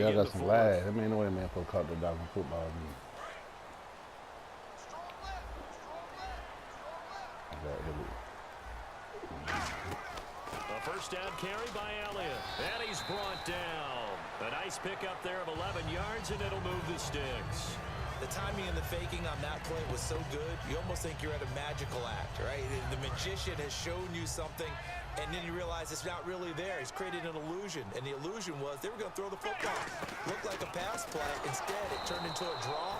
y'all got some lads. I mean, no way man for caught the dog in football. A first down carry by Elliott. And he's brought down. A nice pickup there of 11 yards, and it'll move the sticks. The timing and the faking on that play was so good, you almost think you're at a magical act, right? The magician has shown you something, and then you realize it's not really there. He's created an illusion, and the illusion was they were going to throw the football. Looked like a pass play. Instead, it turned into a draw.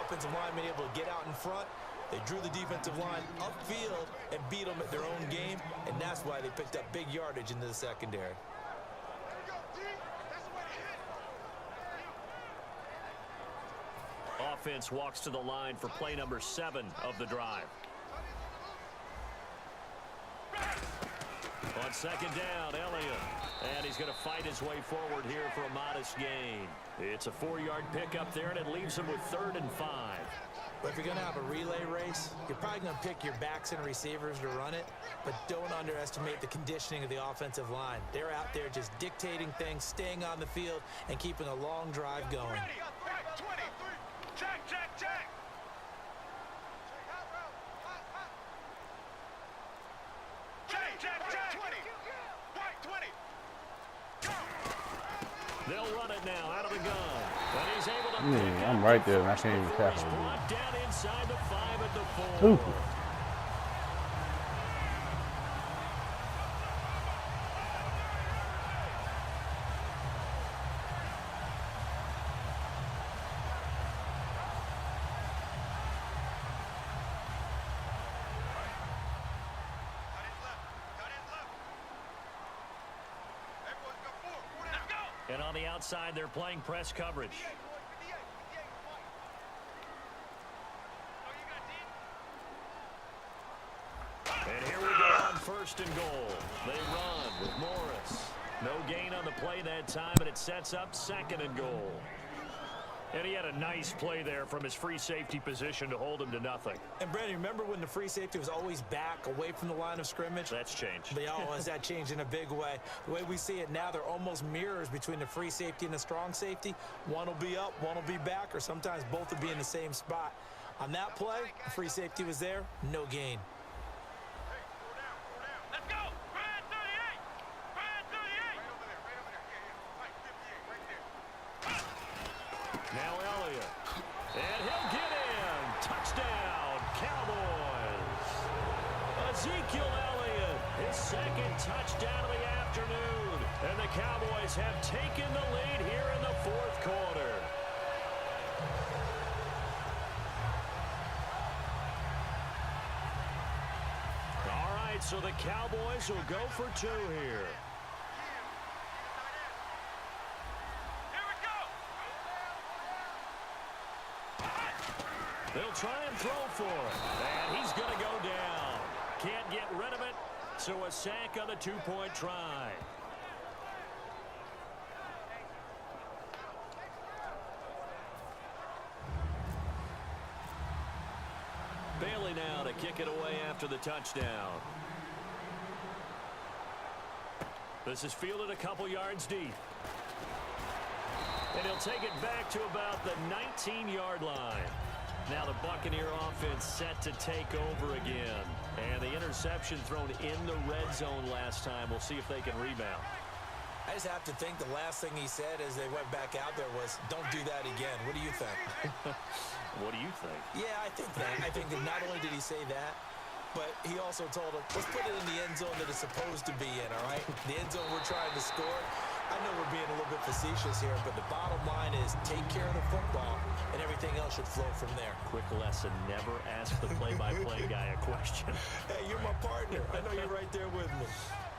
Offensive line being able to get out in front. They drew the defensive line upfield and beat them at their own game, and that's why they picked up big yardage into the secondary. Offense walks to the line for play number 7 of the drive. On second down, Elliott. And he's going to fight his way forward here for a modest gain. It's a 4-yard pickup there, and it leaves him with 3rd and 5. But if you're going to have a relay race, you're probably going to pick your backs and receivers to run it, but don't underestimate the conditioning of the offensive line. They're out there just dictating things, staying on the field, and keeping a long drive going. They'll run it now out of the gun. But he's able to I'm right there, and I can't even tackle him. Brought down inside the 5 at the 4. And on the outside, they're playing press coverage. And here we go on 1st and goal. They run with Morris. No gain on the play that time, and it sets up 2nd and goal. And he had a nice play there from his free safety position to hold him to nothing. And, Brandon, remember when the free safety was always back away from the line of scrimmage? That's changed. Has that changed in a big way? The way we see it now, they're almost mirrors between the free safety and the strong safety. One will be up, one will be back, or sometimes both will be in the same spot. On that play, the free safety was there, no gain. Let's go! Brad 38! Brad 38! Now Elliott. And he'll get in. Touchdown, Cowboys. Ezekiel Elliott, his 2nd touchdown of the afternoon. And the Cowboys have taken the lead here in the 4th quarter. All right, so the Cowboys will go for 2 here. They'll try and throw for it. And he's going to go down. Can't get rid of it. So a sack on the 2-point try. Bailey now to kick it away after the touchdown. This is fielded a couple yards deep. And he'll take it back to about the 19-yard line. Now the Buccaneer offense set to take over again. And the interception thrown in the red zone last time. We'll see if they can rebound. I just have to think the last thing he said as they went back out there was, don't do that again. What do you think? What do you think? Yeah, I think that. I think that not only did he say that, but he also told him, let's put it in the end zone that it's supposed to be in, all right? The end zone we're trying to score. I know we're being a little bit facetious here, but the bottom line is take care of the football, and everything else should flow from there. Quick lesson, never ask the play-by-play guy a question. Hey, you're my partner. I know you're right there with me.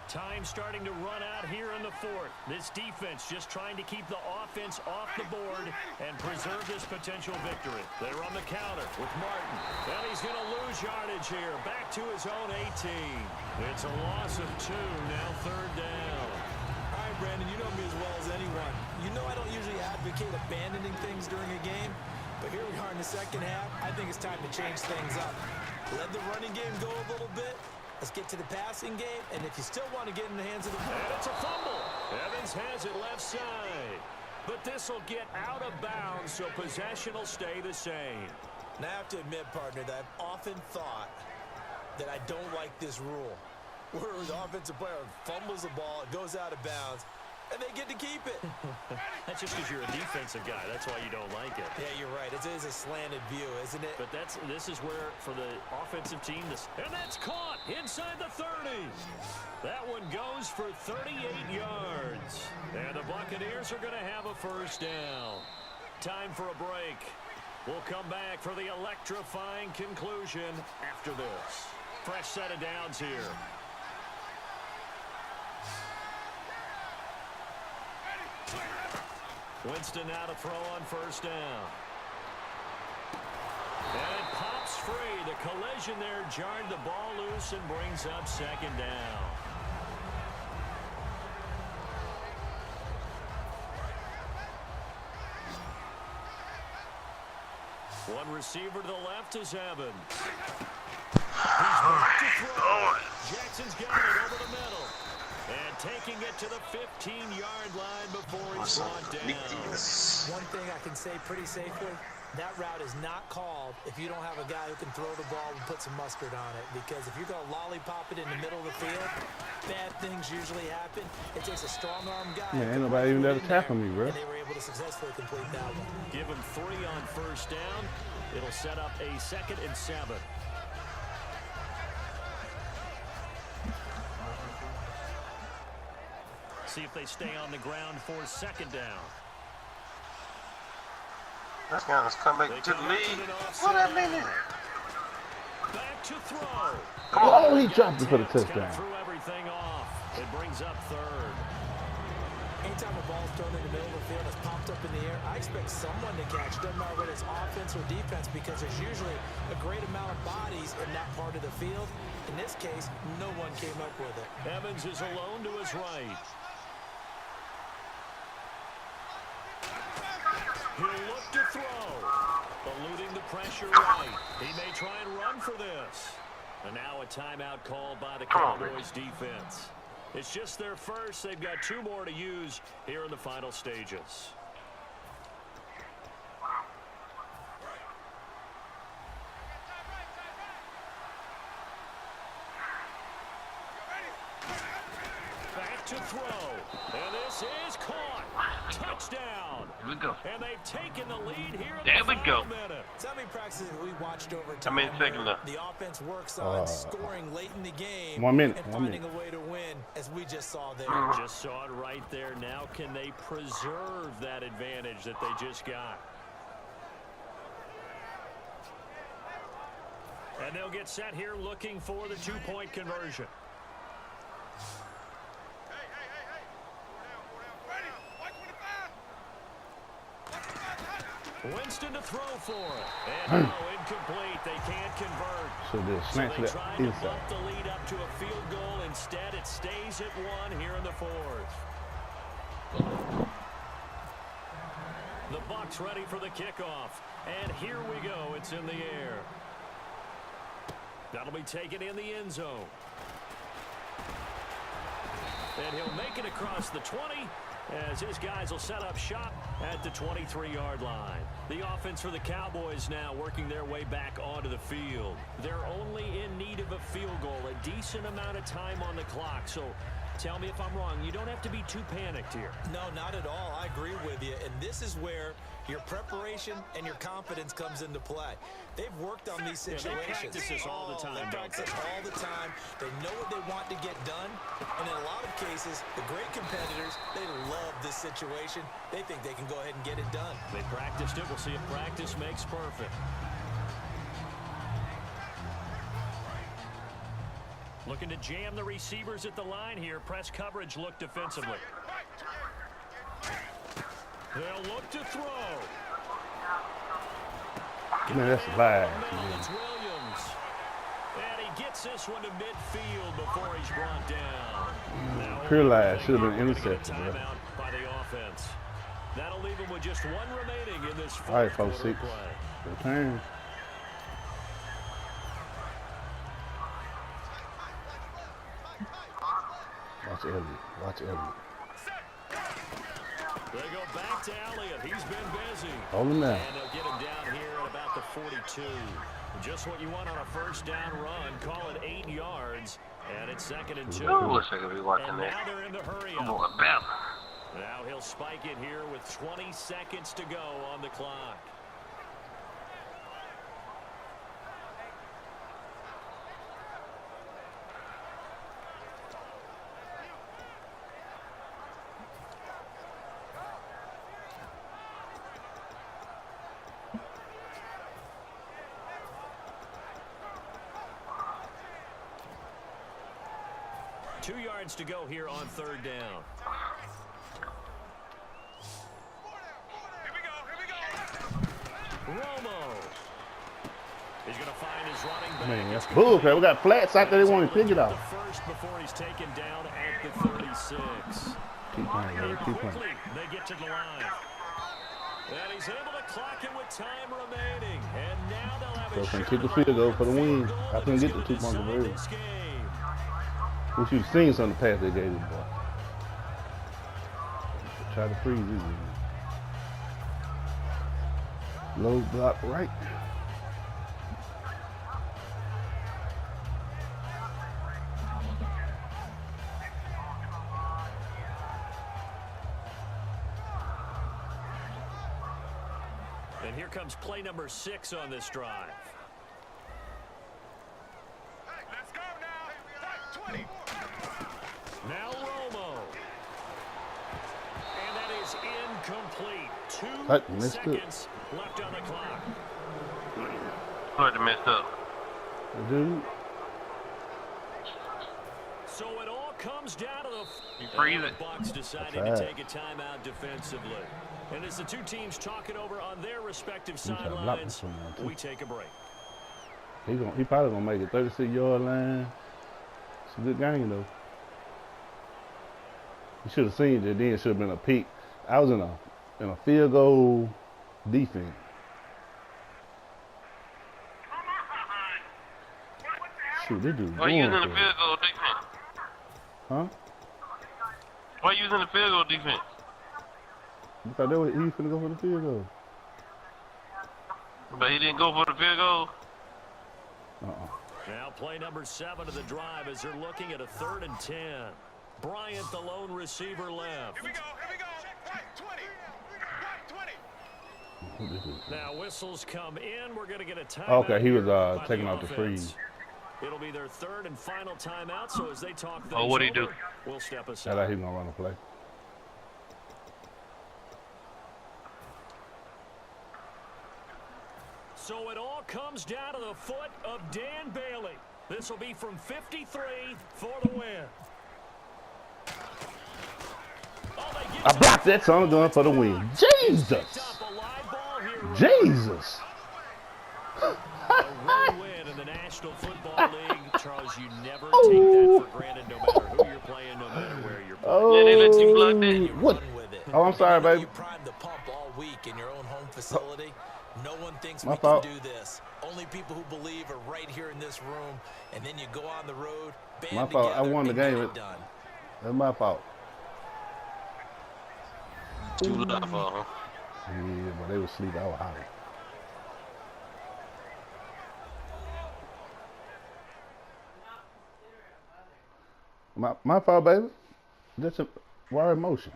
Time starting to run out here in the 4th. This defense just trying to keep the offense off the board and preserve this potential victory. They run the counter with Martin. And he's going to lose yardage here. Back to his own 18. It's a loss of 2. Now 3rd down. All right, Brandon, you know me as well as anyone. You know I don't usually advocate abandoning things during a game, but here we are in the 2nd half. I think it's time to change things up. Let the running game go a little bit. Let's get to the passing game, and if you still want to get in the hands of the... And it's a fumble. Evans has it left side. But this will get out of bounds, so possession will stay the same. Now, I have to admit, partner, that I've often thought that I don't like this rule, where the offensive player fumbles the ball, it goes out of bounds, and they get to keep it. That's just because you're a defensive guy. That's why you don't like it. Yeah, you're right. It is a slanted view, isn't it? But this is where, for the offensive team, and that's caught inside the 30. That one goes for 38 yards. And the Buccaneers are going to have a first down. Time for a break. We'll come back for the electrifying conclusion after this. Fresh set of downs here. Winston now to throw on first down. And it pops free. The collision there jarred the ball loose and brings up second down. One receiver to the left is Evans. He's back to throw. Jackson's got it over the middle. And taking it to the 15-yard line before he's brought down. One thing I can say pretty safely, that route is not called if you don't have a guy who can throw the ball and put some mustard on it. Because if you're going to lollipop it in the middle of the field, bad things usually happen. It takes a strong-arm guy. Man, ain't nobody even there to tackle me, bro. And they were able to successfully complete that one. Give him 3 on first down. It'll set up a 2nd and 7. See if they stay on the ground for 2nd down. That's gonna come back to the lead. What that mean? Back to throw. Oh, he dropped it for the touchdown. Threw everything off. It brings up 3rd. Anytime a ball's thrown in the middle of the field, it's popped up in the air, I expect someone to catch. Doesn't matter whether it's offense or defense, because there's usually a great amount of bodies in that part of the field. In this case, no one came up with it. Evans is alone to his right. He'll look to throw. Eluding the pressure right. He may try and run for this. And now a timeout called by the Cowboys defense. It's just their first. They've got 2 more to use here in the final stages. Back to throw. And this is caught. Touchdown. Here we go. And they've taken the lead here in There the we final go. minute. So how many practices we watched over How time many seconds where left? the offense works on scoring late in the game 1 minute. and 1 finding minute. a way to win, as we just saw there. Just saw it right there. Now can they preserve that advantage that they just got? And they'll get set here looking for the 2-point conversion. Winston to throw for it. And no, incomplete. They can't convert. So they So snatch they it tried to inside. bump the lead up to a field goal. Instead, it stays at 1 here in the 4th. The Bucs ready for the kickoff. And here we go. It's in the air. That'll be taken in the end zone. And he'll make it across the 20 as his guys will set up shop at the 23-yard line. The offense for the Cowboys now working their way back onto the field. They're only in need of a field goal, a decent amount of time on the clock. So tell me if I'm wrong. You don't have to be too panicked here. No, not at all. I agree with you. And this is where your preparation and your confidence comes into play. They've worked on these Yeah, situations. they practice this all the time. They practice all the time. They know what they want to get done. And in a lot of cases, the great competitors, they love this situation. They think they can go ahead and get it done. They practiced it. We'll see if practice makes perfect. Looking to jam the receivers at the line here. Press coverage look defensively. They'll look to throw. Man, that's live. It's Williams. And he gets this one to midfield before he's brought down. Now, Pure live. Should have been gonna get a intercepted, bro. timeout by the offense. That'll leave him with just 1 remaining in this All right, fourth folks, quarter 6. play. Return. Watch Elliott. Watch Elliott. They go back to Elliott. He's been busy. Hold him down. And they'll get him down here at about the 42. Just what you want on a first down run. Call it 8 yards. And it's 2nd and 2. I wish I could be watching And that. now they're in the hurry I'm up. going back. Now he'll spike it here with 20 seconds to go on the clock. Two yards to go here on 3rd down. Romo. He's going to find his running back. Man, that's bullcrap. We got flats out there. They want to pick it The off. first before he's taken down at the 36. Keep playing, baby. And Keep playing. quickly, they get to the line. And he's able to clock it with time remaining. And now they'll have So a can kick the field goal for the win. I couldn't get the 2-point conversion. We should have seen some of the pass they gave him, boy. Try to freeze this. Low block right. And here comes play number 6 on this drive. Let's go now. 20. Now Romo. And that is incomplete. 2 missed it. seconds left on the clock. Hard to mess up. Dude. So it all comes down to the freezing. The Bucs deciding to take a timeout defensively. And as the two teams talk it over on their respective trying to block sidelines, this one now, too. we take a break. He probably gonna make it 36-yard line. It's a good game though. You should have seen it. Then it should have been a peak. I was in a field goal defense. Shoot, this dude. Why you using the going for it. field goal defense? Huh? Why you using the field goal defense? Because he was finna go for the field goal. But he didn't go for the field goal. Now play number 7 of the drive as they're looking at a 3rd and 10. Bryant, the lone receiver, left. Here we go. Right 20. Right 20. What this is? Now whistles come in. We're going to get a timeout. Okay, he was here by taking the off the offense. freeze. It'll be their 3rd and final timeout. So as they talk things what'd he do? over, we'll step I aside. thought he was gonna run a play. So it all comes down to the foot of Dan Bailey. This will be from 53 for the win. I blocked that son gun for the win. Jesus! Jesus! A win in the National Football League. Charles, you never take that for granted no matter who you're playing, no matter where you're playing. Yeah, they let you block that. What? Run with it. Oh, I'm sorry, baby. You primed the pump all week in your own home facility. No one thinks My we fault. can do this. Only people who believe are right here in this room. And then you go on the road, band My fault. I together, won the and get game. it done. That's my fault. Too loud for him. Yeah, but they was asleep. I was hollering. My fault, baby. That's a raw emotion.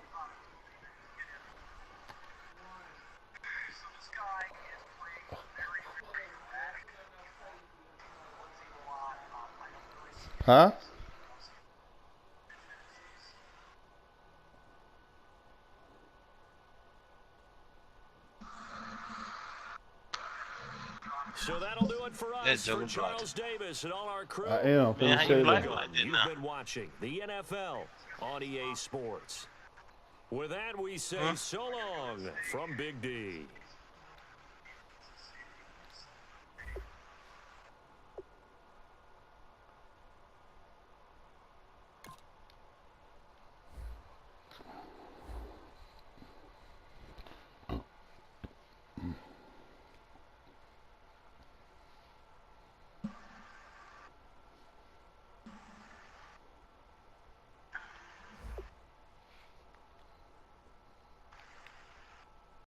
Huh? So that'll do it for us. That's For Joe Charles Davis and all our crew. I am. Man, how you black That. like that You've now? been watching the NFL on EA Sports. With that, we say so long from Big D.